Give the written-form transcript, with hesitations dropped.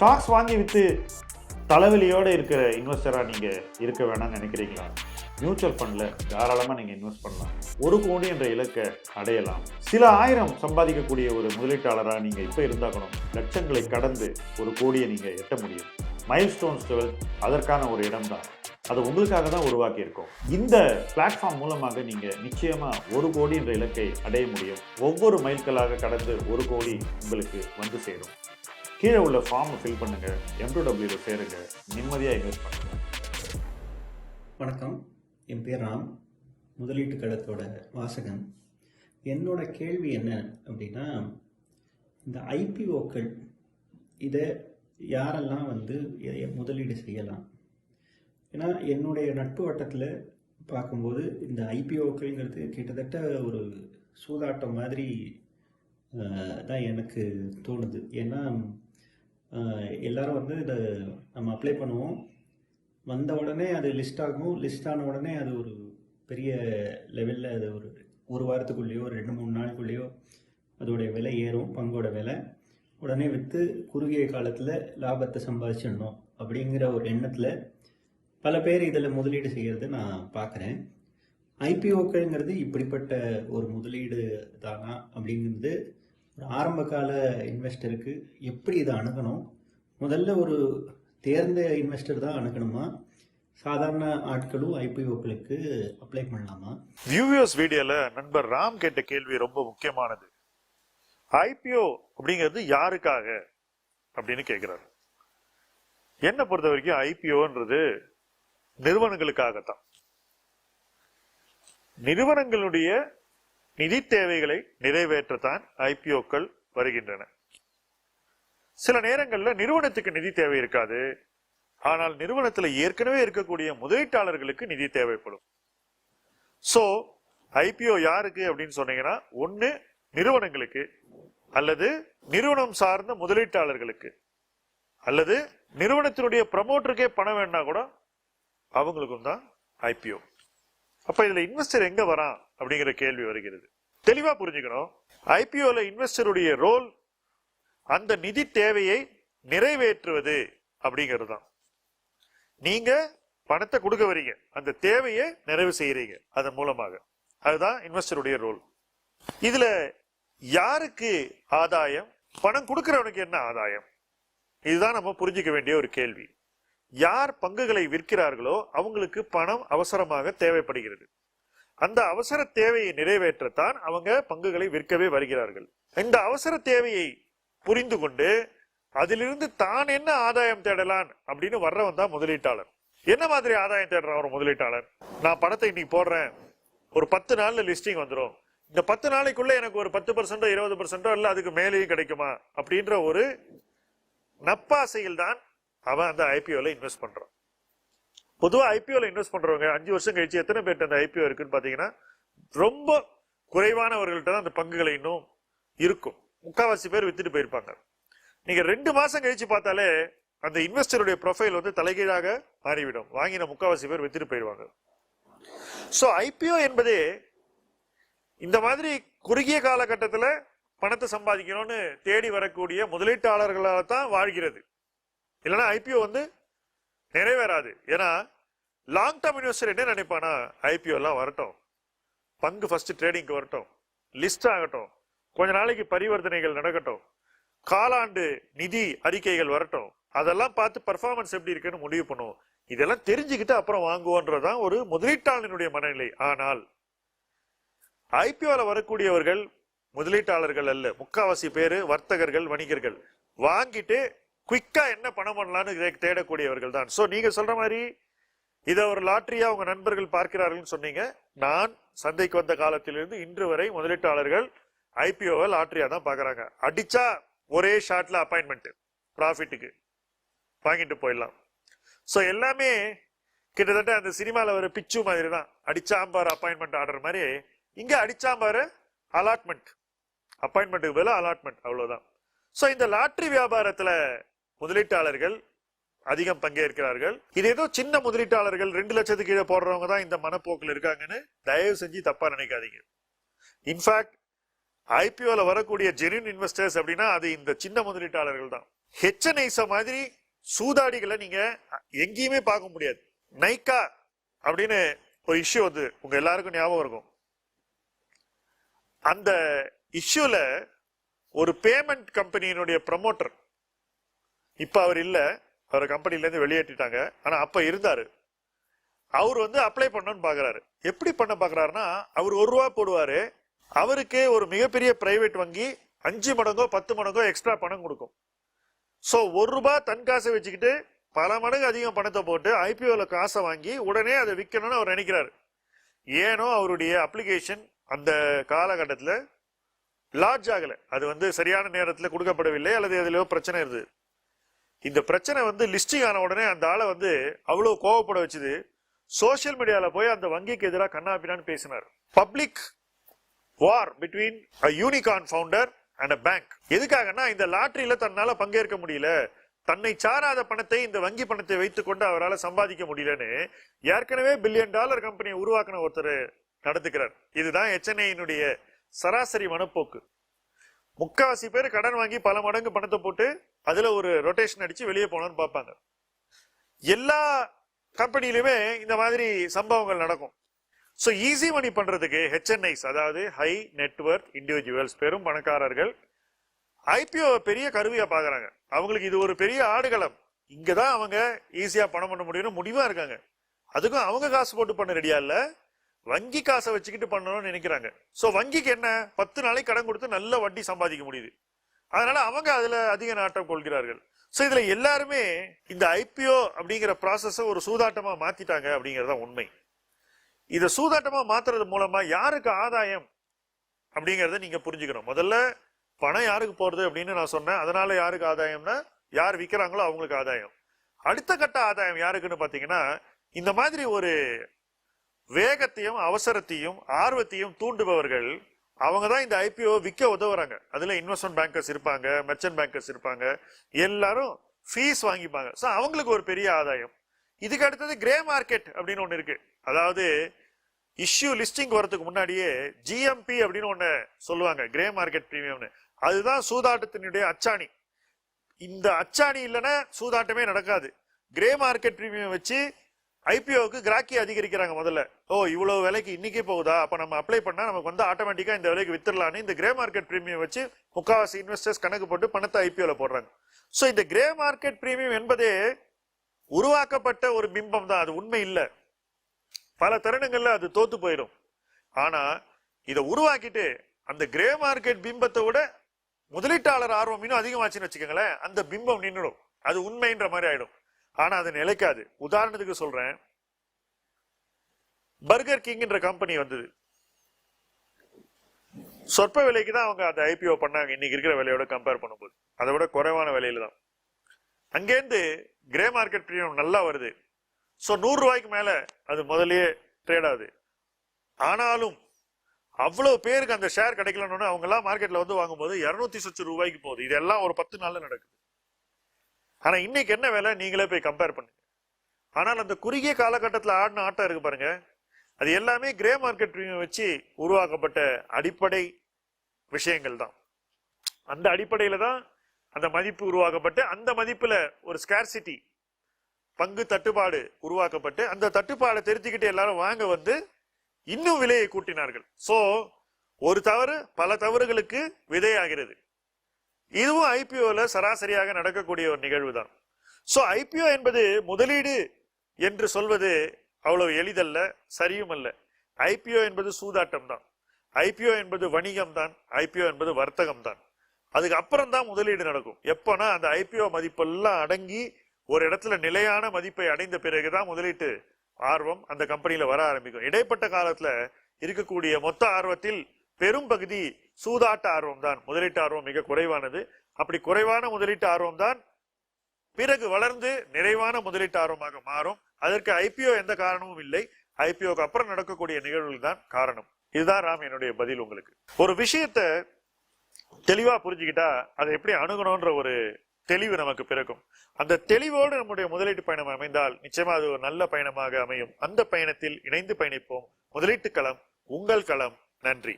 Stocks வாங்கி விற்று தலைவலியோடு இருக்கிற இன்வெஸ்டராக நீங்கள் இருக்க வேணாம்னு நினைக்கிறீங்களா? மியூச்சுவல் ஃபண்டில் தாராளமாக நீங்கள் இன்வெஸ்ட் பண்ணலாம். 1 கோடி என்ற இலக்கை அடையலாம். சில ஆயிரம் சம்பாதிக்கக்கூடிய ஒரு முதலீட்டாளராக நீங்கள் இப்போ இருந்தாக்கணும். லட்சங்களை கடந்து 1 கோடியை நீங்கள் எட்ட முடியும். மைல்ஸ்டோன்ஸ் 12 அதற்கான ஒரு இடம் தான். அது உங்களுக்காக தான் உருவாக்கி இருக்கோம். இந்த பிளாட்ஃபார்ம் மூலமாக நீங்கள் நிச்சயமாக 1 கோடி என்ற இலக்கை அடைய முடியும். ஒவ்வொரு மைல்களாக கடந்து 1 கோடி உங்களுக்கு வந்து சேரும். கீழே உள்ள ஃபார்மை ஃபில் பண்ணுங்க, M2W சேருங்க, நிம்மதியாக இன்வெஸ்ட் பண்ணுங்க. வணக்கம், என் பேர் ராம், முதலீட்டு களத்தோட வாசகன். என்னோட கேள்வி என்ன அப்படின்னா, இந்த ஐபிஓக்கள் இதை யாரெல்லாம் முதலீடு செய்யலாம்? ஏன்னா என்னுடைய நட்பு வட்டத்தில் பார்க்கும்போது இந்த ஐபிஓக்கள்ங்கிறது கிட்டத்தட்ட ஒரு சூதாட்டம் மாதிரி தான் எனக்கு தோணுது. ஏன்னா எல்லாரும் இதை நம்ம அப்ளை பண்ணுவோம், வந்த உடனே அது லிஸ்ட் ஆகும், லிஸ்ட் ஆன உடனே அது ஒரு பெரிய லெவலில் அது ஒரு வாரத்துக்குள்ளேயோ 2-3 நாளுக்குள்ளேயோ அதோடைய விலை ஏறும், பங்கோட விலை. உடனே விற்று குறுகிய காலத்தில் லாபத்தை சம்பாதிச்சிடணும் அப்படிங்கிற ஒரு எண்ணத்தில் பல பேர் இதில் முதலீடு செய்கிறது நான் பார்க்குறேன். ஐபிஓக்கள்ங்கிறது இப்படிப்பட்ட ஒரு முதலீடு தானா அப்படிங்கிறது ஒரு ஆரம்ப கால இன்வெஸ்டருக்கு எப்படி இதை அணுகணும்? முதல்ல ஒரு தேர்ந்த இன்வெஸ்டர் தான் அணுகணுமா? சாதாரண ஆட்களும் ஐபிஓக்களுக்கு அப்ளை பண்ணலாமா? வியூவர்ஸ் வீடியோல நண்பர் ராம் கேட்ட கேள்வி ரொம்ப முக்கியமானது. ஐபிஓ அப்படிங்கிறது யாருக்காக அப்படின்னு கேட்கிறாரு. என்ன பொறுத்த வரைக்கும் ஐபிஓன்றது நிறுவனங்களுக்காகத்தான். நிறுவனங்களுடைய நிதி தேவைகளை நிறைவேற்றத்தான் ஐபிஓக்கள் வருகின்றன. சில நேரங்களில் நிறுவனத்துக்கு நிதி தேவை இருக்காது, ஆனால் நிறுவனத்தில் ஏற்கனவே இருக்கக்கூடிய முதலீட்டாளர்களுக்கு நிதி தேவைப்படும். சோ ஐபிஓ யாருக்கு அப்படின்னு சொன்னீங்கன்னா, ஒன்னு நிறுவனங்களுக்கு, அல்லது நிறுவனம் சார்ந்த முதலீட்டாளர்களுக்கு, அல்லது நிறுவனத்தினுடைய ப்ரமோட்டருக்கே பணம் வேணா கூட அவங்களுக்கும் தான் ஐபிஓ. அப்ப இதுல இன்வெஸ்டர் எங்க வரான் அப்படிங்கிற கேள்வி வருகிறது. தெளிவா புரிஞ்சுக்கணும், ஐபிஓல இன்வெஸ்டருடைய ரோல் அந்த நிதி தேவையை நிறைவேற்றுவது அப்படிங்கிறது தான். நீங்க பணத்தை கொடுக்க வரீங்க, அந்த தேவையை நிறைவு செய்யறீங்க அதன் மூலமாக. அதுதான் இன்வெஸ்டருடைய ரோல். இதுல யாருக்கு ஆதாயம்? பணம் கொடுக்கிறவனுக்கு என்ன ஆதாயம்? இதுதான் நம்ம புரிஞ்சுக்க வேண்டிய ஒரு கேள்வி. யார் பங்குகளை விற்கிறார்களோ அவங்களுக்கு பணம் அவசரமாக தேவைப்படுகிறது. அந்த அவசர தேவையை நிறைவேற்றத்தான் அவங்க பங்குகளை விற்கவே வருகிறார்கள். இந்த அவசர தேவையை புரிந்து கொண்டு அதிலிருந்து தான் என்ன ஆதாயம் தேடலாம் அப்படின்னு வர்றவன் தான் முதலீட்டாளர். என்ன மாதிரி ஆதாயம் தேடுறான் ஒரு முதலீட்டாளர்? நான் பணத்தை இன்னைக்கு போடுறேன், ஒரு 10 நாள்ல லிஸ்டிங் வந்துடும், இந்த 10 நாளைக்குள்ள எனக்கு ஒரு 10% 20% இல்ல அதுக்கு மேலேயும் கிடைக்குமா அப்படின்ற ஒரு நப்பாசையில் தான் அவன் அந்த ஐபிஓல இன்வெஸ்ட் பண்றான். பொதுவா ஐபிஓல இன்வெஸ்ட் பண்றவங்க 5 வருஷம் கழிச்சு எத்தனை பேர்ட்ட அந்த ஐபிஓ இருக்குன்னு பாத்தீங்கன்னா, ரொம்ப குறைவானவர்கள்ட்ட தான் அந்த பங்குகளை இன்னும் இருக்கும். 3/4 பேர் வித்துட்டு போயிருப்பாங்க. நீங்க 2 மாசம் கழிச்சு பார்த்தாலே அந்த இன்வெஸ்டருடைய ப்ரொஃபைல் தலைகீழாக மாறிவிடும். வாங்கின 3/4 பேர் வித்துட்டு போயிருவாங்க. சோ ஐபிஓ என்பதே இந்த மாதிரி குறுகிய காலகட்டத்தில் பணத்தை சம்பாதிக்கணும்னு தேடி வரக்கூடிய முதலீட்டாளர்களால் தான் வாழ்கிறது. இல்லைன்னா ஐபிஓ நிறைவேறாது. ஏன்னா லாங் டேர்ம் இன்வெஸ்டர் என்ன நினைப்பானா, ஐபிஓ எல்லாம் வரட்டும், பங்கு ஃபர்ஸ்ட் ட்ரேடிங்க்கு வரட்டும், லிஸ்ட் ஆகட்டும், கொஞ்ச நாளைக்கு பரிவர்த்தனைகள் நடக்கட்டும், காலாண்டு நிதி அறிக்கைகள் வரட்டும், அதெல்லாம் பார்த்து பர்ஃபார்மன்ஸ் எப்படி இருக்குன்னு முடிவு பண்ணுவோம். இதெல்லாம் தெரிஞ்சுக்கிட்டு அப்புறம் வாங்குவோன்றதான் ஒரு முதலீட்டாளனுடைய மனநிலை. ஆனால் ஐபிஓல வரக்கூடியவர்கள் முதலீட்டாளர்கள் அல்ல, 3/4 பேரு வர்த்தகர்கள், வணிகர்கள். வாங்கிட்டு குயிக்கா என்ன பணம் பண்ணலான்னு தேடக்கூடியவர்கள் தான். சோ நீங்க சொல்ற மாதிரி இதை ஒரு லாட்டரியா உங்க நண்பர்கள் பார்க்கிறார்கள் சொன்னீங்க. நான் சந்தைக்கு வந்த காலத்திலிருந்து இன்று வரை முதலீட்டாளர்கள் ஐபிஓவை லாட்டரியா தான் பாக்குறாங்க. அடிச்சா ஒரே ஷாட்ல அப்பாயின்மெண்ட், ப்ராஃபிட்டுக்கு வாங்கிட்டு போயிடலாம். சோ எல்லாமே கிட்டத்தட்ட அந்த சினிமால ஒரு பிச்சு மாதிரி தான். அடிச்சாம்பாரு அப்பாயின்மெண்ட் ஆர்டர் மாதிரி, இங்க அடிச்சாம்பாரு அலாட்மெண்ட், அப்பாயின்மெண்ட்டுக்கு பதிலா அலாட்மெண்ட், அவ்வளவுதான். சோ இந்த லாட்டரி வியாபாரத்துல முதலீட்டாளர்கள் அதிகம் பங்கேற்கிறார்கள். இது ஏதோ சின்ன முதலீட்டாளர்கள் 2 லட்சத்துக்கு கீழே போடுறவங்க தான் இந்த மனப்போக்கில் இருக்காங்கன்னு தயவு செஞ்சு தப்பா நினைக்காதீங்க. இன்ஃபேக்ட் ஐபிஓல வரக்கூடிய ஜென்யூன் இன்வெஸ்டர்ஸ் அப்படின்னா அது இந்த சின்ன முதலீட்டாளர்கள் தான். ஹெச்என்ஐஸ் மாதிரி சூதாடிகளை நீங்க எங்கேயுமே பார்க்க முடியாது. நைக்கா அப்படின்னு ஒரு இஷ்யூ வந்து உங்க எல்லாருக்கும் ஞாபகம் இருக்கும். அந்த இஷ்யூல ஒரு பேமெண்ட் கம்பெனியினுடைய ப்ரமோட்டர், இப்ப அவர் இல்ல, அவர் கம்பெனில இருந்து வெளியேற்றிட்டாங்க, ஆனா அப்ப இருந்தாரு. அவர் வந்து அப்ளை பண்ணணும்னு பாக்குறாரு. எப்படி பண்ண பாக்குறாருன்னா, அவர் ₹1 போடுவாரு, அவருக்கு ஒரு மிகப்பெரிய பிரைவேட் வங்கி 5 மடங்கோ 10 மடங்கோ எக்ஸ்ட்ரா பணம் கொடுக்கும். சோ ₹1 தன் காசை வச்சுக்கிட்டு பல மடங்கு அதிகம் பணத்தை போட்டு ஐபிஓல காசை வாங்கி உடனே அதை விற்கணும்னு அவர் நினைக்கிறாரு. ஏனோ அவருடைய அப்ளிகேஷன் அந்த காலகட்டத்தில் லார்ஜ் ஆகல, அது வந்து சரியான நேரத்தில் கொடுக்கப்படவில்லை, அல்லது எதுலயோ பிரச்சனை இருந்தது. இந்த பிரச்சனை வந்து லிஸ்டிங் ஆன உடனே அந்த ஆளை வந்து அவ்வளவு கோவப்பட வச்சுது. சோசியல் மீடியால போய் அந்த வங்கிக்கு எதிராக கண்ணாபின்னான்னு பேசினார். Public war between a unicorn founder and a bank. எதுக்காகனா, இந்த லாட்டரியில தன்னால பங்கேற்க முடியல, தன்னை சாராத பணத்தை இந்த வங்கி பணத்தை வைத்துக் கொண்டு அவரால் சம்பாதிக்க முடியலன்னு ஏற்கனவே $1 பில்லியன் கம்பெனியை உருவாக்கின ஒருத்தர் நடத்துக்கிறார். இதுதான் HNI-னுடைய சராசரி மனப்போக்கு. முக்காவாசி பேர் கடன் வாங்கி பல மடங்கு பணத்தை போட்டு அதுல ஒரு ரொட்டேஷன் அடிச்சு வெளியே போனோம்னு பார்ப்பாங்க. எல்லா கம்பெனிலுமே இந்த மாதிரி சம்பவங்கள் நடக்கும். சோ ஈஸி மணி பண்றதுக்கு HNIs, அதாவது ஹை நெட்வொர்த் இண்டிவிஜுவல்ஸ், பெரும் பணக்காரர்கள் ஐபிஓ பெரிய கருவியா பாக்குறாங்க. அவங்களுக்கு இது ஒரு பெரிய ஆடுகளம், இங்கதான் அவங்க ஈஸியா பணம் பண்ண முடியும்னு முடிவா இருக்காங்க. அதுக்கும் அவங்க காசு போட்டு பண்ண ரெடியா இல்ல, வங்கி காசை வச்சுக்கிட்டு பண்ணணும்னு நினைக்கிறாங்க. சோ வங்கிக்கு என்ன, 10 நாளைக்கு கடன் கொடுத்து நல்ல வட்டி சம்பாதிக்க முடியுது, அதனால அவங்க அதுல அதிக நாட்டம் கொள்கிறார்கள். சோ இதுல எல்லாருமே இந்த ஐபிஓ அப்படிங்கிற ப்ராசஸ ஒரு சூதாட்டமா மாத்திட்டாங்க அப்படிங்கறத உண்மை. இத சூதாட்டமா மாத்துறது மூலமா யாருக்கு ஆதாயம் அப்படிங்கறத நீங்க புரிஞ்சுக்கணும். முதல்ல பணம் யாருக்கு போறது அப்படின்னு நான் சொன்னேன். அதனால யாருக்கு ஆதாயம்னா, யார் விற்கிறாங்களோ அவங்களுக்கு ஆதாயம். அடுத்த கட்ட ஆதாயம் யாருக்குன்னு பாத்தீங்கன்னா, இந்த மாதிரி ஒரு வேகத்தையும் அவசரத்தையும் ஆர்வத்தையும் தூண்டுபவர்கள் அவங்க தான் இந்த ஐபிஓ விற்க உதவுறாங்க. அதுல இன்வெஸ்ட்மெண்ட் பேங்கர்ஸ் இருப்பாங்க, மெர்ச்சன்ட் பேங்கர்ஸ் இருப்பாங்க, எல்லாரும் ஃபீஸ் வாங்கிப்பாங்க. சோ அவங்களுக்கு ஒரு பெரிய ஆதாயம். இதுக்கு அடுத்தது கிரே மார்க்கெட் அப்படின்னு ஒண்ணு இருக்கு. அதாவது இஷ்யூ லிஸ்டிங் வரதுக்கு முன்னாடியே GMP அப்படின்னு ஒண்ணு சொல்லுவாங்க, கிரே மார்க்கெட் பிரீமியம்னு. அதுதான் சூதாட்டத்தினுடைய அச்சாணி. இந்த அச்சாணி இல்லைன்னா சூதாட்டமே நடக்காது. கிரே மார்க்கெட் பிரீமியம் வச்சு ஐபிஓக்கு கிராக்கி அதிகரிக்கிறாங்க. முதல்ல இவ்வளவு விலைக்கு இன்னைக்கே போகுதா, அப்ப நம்ம அப்ளை பண்ணா நமக்கு வந்து ஆட்டோமேட்டிக்கா இந்த விலைக்கு வித்துடலான்னு இந்த கிரே மார்க்கெட் பிரீமியம் வச்சு முக்காவாசி இன்வெஸ்டர்ஸ் கணக்கு போட்டு பணத்தை ஐபிஓல போடுறாங்க. சோ இந்த கிரே மார்க்கெட் பிரீமியம் என்பதே உருவாக்கப்பட்ட ஒரு பிம்பம் தான், அது உண்மை இல்லை. பல தருணங்கள்ல அது தோத்து போயிடும். ஆனா இதை உருவாக்கிட்டு அந்த கிரே மார்க்கெட் பிம்பத்தை விட முதலீட்டாளர் ஆர்வம் இன்னும் அதிகமாச்சுன்னு வச்சுக்கோங்களேன், அந்த பிம்பம் நின்றுடும், அது உண்மைன்ற மாதிரி ஆயிடும். ஆனா அது நிலைக்காது. உதாரணத்துக்கு சொல்றேன், பர்கர் கிங்ன்ற கம்பெனி வந்தது. சொற்ப விலைக்கு தான் அவங்க அந்த ஐபிஓ பண்ணாங்க, இன்னைக்கு இருக்கிற விலையோட கம்பேர் பண்ணும்போது அதை விட குறைவான விலையில தான். அங்கேருந்து கிரே மார்க்கெட் பிரீமியம் நல்லா வருது. சோ $100 மேல அது முதல்லயே ட்ரேட் ஆகுது. ஆனாலும் அவ்வளவு பேருக்கு அந்த ஷேர் கிடைக்கலன்னு அவங்க எல்லாம் மார்க்கெட்ல வந்து வாங்கும்போது $200 போகுது. இதெல்லாம் ஒரு 10 நாள்ல நடக்குது. ஆனா இன்னைக்கு என்ன வேலை, நீங்களே போய் கம்பேர் பண்ணுங்க. ஆனால் அந்த குறுகிய காலகட்டத்தில் ஆடின ஆட்டம் இருக்கு பாருங்க, அது எல்லாமே கிரே மார்க்கெட் பிரீமியம் வச்சு உருவாக்கப்பட்ட அடிப்படை விஷயங்கள் தான். அந்த அடிப்படையில தான் அந்த மதிப்பு உருவாக்கப்பட்டு, அந்த மதிப்புல ஒரு ஸ்கேர்சிட்டி, பங்கு தட்டுப்பாடு உருவாக்கப்பட்டு, அந்த தட்டுப்பாடை தெரிஞ்சுக்கிட்டு எல்லாரும் வாங்க வந்து இன்னும் விலையை கூட்டினார்கள். சோ ஒரு தவறு பல தவறுகளுக்கு விதையாகிறது. இதுவும் ஐபிஓல சராசரியாக நடக்கக்கூடிய ஒரு நிகழ்வு தான். சோ ஐபிஓ என்பது முதலீடு என்று சொல்வது அவ்வளவு எளிதல்ல, சரியும் அல்ல. ஐபிஓ என்பது சூதாட்டம் தான், ஐபிஓ என்பது வணிகம் தான், ஐபிஓ என்பது வர்த்தகம் தான். அதுக்கு அப்புறம் தான் முதலீடு நடக்கும். எப்போனா அந்த ஐபிஓ மதிப்பெல்லாம் அடங்கி ஒரு இடத்துல நிலையான மதிப்பை அடைந்த பிறகுதான் முதலீட்டு ஆர்வம் அந்த கம்பெனியில வர ஆரம்பிக்கும். இடைப்பட்ட காலத்துல இருக்கக்கூடிய மொத்த ஆர்வத்தில் பெரும் பகுதி சூதாட்ட ஆர்வம் தான், முதலீட்டு ஆர்வம் மிக குறைவானது. அப்படி குறைவான முதலீட்டு ஆர்வம் தான் பிறகு வளர்ந்து நிறைவான முதலீட்டு ஆர்வமாக மாறும். அதற்கு ஐபிஓ எந்த காரணமும் இல்லை, ஐபிஓக்கு அப்புறம் நடக்கக்கூடிய நிகழ்வுகள் தான் காரணம். இதுதான் ராம் என்னுடைய பதில் உங்களுக்கு. ஒரு விஷயத்த தெளிவா புரிஞ்சுக்கிட்டா அதை எப்படி அணுகணும்ன்ற ஒரு தெளிவு நமக்கு பிறக்கும். அந்த தெளிவோடு நம்முடைய முதலீட்டு பயணம் அமைந்தால் நிச்சயமா அது ஒரு நல்ல பயணமாக அமையும். அந்த பயணத்தில் இணைந்து பயணிப்போம். முதலீட்டு களம் உங்கள் களம். நன்றி.